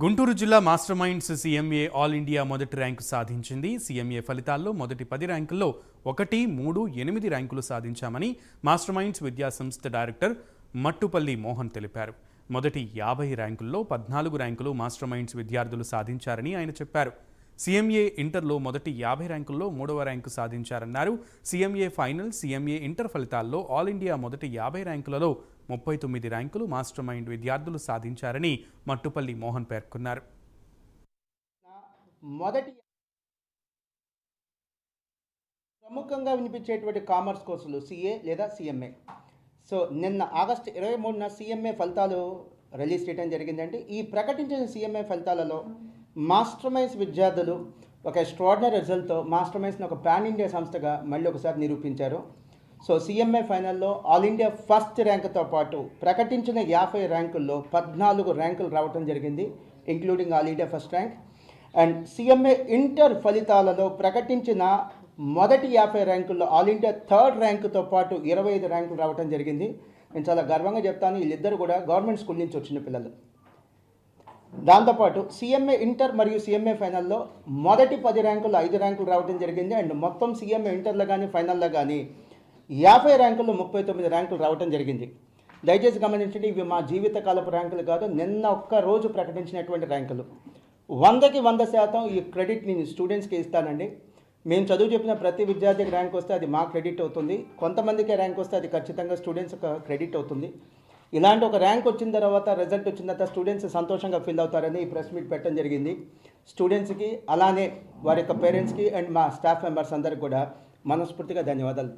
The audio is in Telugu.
గుంటూరు జిల్లా మాస్టర్ మైండ్స్ సీఎంఏ ఆల్ ఇండియా మొదటి ర్యాంకు సాధించింది. సీఎంఏ ఫలితాల్లో మొదటి 10 ర్యాంకుల్లో 1, 3, 8 ర్యాంకులు సాధించామని మాస్టర్ మైండ్స్ విద్యా సంస్థ డైరెక్టర్ మట్టుపల్లి మోహన్ తెలిపారు. మొదటి 50 ర్యాంకుల్లో 14 ర్యాంకులు మాస్టర్ మైండ్స్ విద్యార్థులు సాధించారని ఆయన చెప్పారు. సీఎంఏ ఇంటర్లో మొదటి 50 ర్యాంకుల్లో 3వ ర్యాంకు సాధించారన్నారు. సీఎంఏ ఫైనల్, సీఎంఏ ఇంటర్ ఫలితాల్లో ఆల్ ఇండియా మొదటి 50 ర్యాంకులలో 39 ర్యాంకులు మాస్టర్ మైండ్ విద్యార్థులు సాధించారని మట్టుపల్లి మోహన్ పేర్కొన్నారు. మొదటి ప్రముఖంగా వినిపించేటువంటి కామర్స్ కోర్సులు సిఏ లేదా సిఎంఏ. సో నిన్న ఆగస్టు 23న సిఎంఏ ఫలితాలు రిలీజ్ చేయడం జరిగిందండి. ఈ ప్రకటించిన సిఎంఏ ఫలితాలలో మాస్టర్ మైండ్స్ విద్యార్థులు ఒక ఎక్స్ట్రాడినరీ రిజల్ట్తో మాస్టర్ మైండ్స్ని ఒక పాన్ ఇండియా సంస్థగా మళ్ళీ ఒకసారి నిరూపించారు. సో సీఎంఏ ఫైనల్లో ఆల్ ఇండియా ఫస్ట్ ర్యాంకుతో పాటు ప్రకటించిన 50 ర్యాంకుల్లో 14 ర్యాంకులు రావడం జరిగింది, including all India first rank. And CMA inter ఫలితాలలో ప్రకటించిన మొదటి 50 ర్యాంకుల్లో ఆల్ ఇండియా థర్డ్ ర్యాంకుతో పాటు 25 ర్యాంకులు రావడం జరిగింది. నేను చాలా గర్వంగా చెప్తాను, వీళ్ళిద్దరు కూడా గవర్నమెంట్ స్కూల్ నుంచి వచ్చిన పిల్లలు. దాంతోపాటు సీఎంఏ ఇంటర్ మరియు సీఎంఏ ఫైనల్లో మొదటి 10 ర్యాంకుల్లో 5 ర్యాంకులు రావడం జరిగింది. అండ్ మొత్తం సీఎంఏ ఇంటర్లో కానీ ఫైనల్లో కానీ 50 ర్యాంకుల్లో 39 ర్యాంకులు రావడం జరిగింది. దయచేసి గమనించండి, ఇవి మా జీవితకాలపు ర్యాంకులు కాదు, నిన్న ఒక్క రోజు ప్రకటించినటువంటి ర్యాంకులు. 100కి 100% ఈ క్రెడిట్ నేను స్టూడెంట్స్కి ఇస్తానండి. మేము చదువు చెప్పిన ప్రతి విద్యార్థికి ర్యాంక్ వస్తే అది మా క్రెడిట్ అవుతుంది, కొంతమందికి ర్యాంక్ వస్తే అది ఖచ్చితంగా స్టూడెంట్స్ క్రెడిట్ అవుతుంది. ఇలాంటి ఒక ర్యాంక్ వచ్చిన తర్వాత, రిజల్ట్ వచ్చిన తర్వాత స్టూడెంట్స్ సంతోషంగా ఫీల్ అవుతారని ఈ ప్రెస్ మీట్ పెట్టడం జరిగింది. స్టూడెంట్స్కి అలానే వారి యొక్క పేరెంట్స్కి అండ్ మా స్టాఫ్ మెంబర్స్ అందరికీ కూడా మనస్ఫూర్తిగా ధన్యవాదాలు.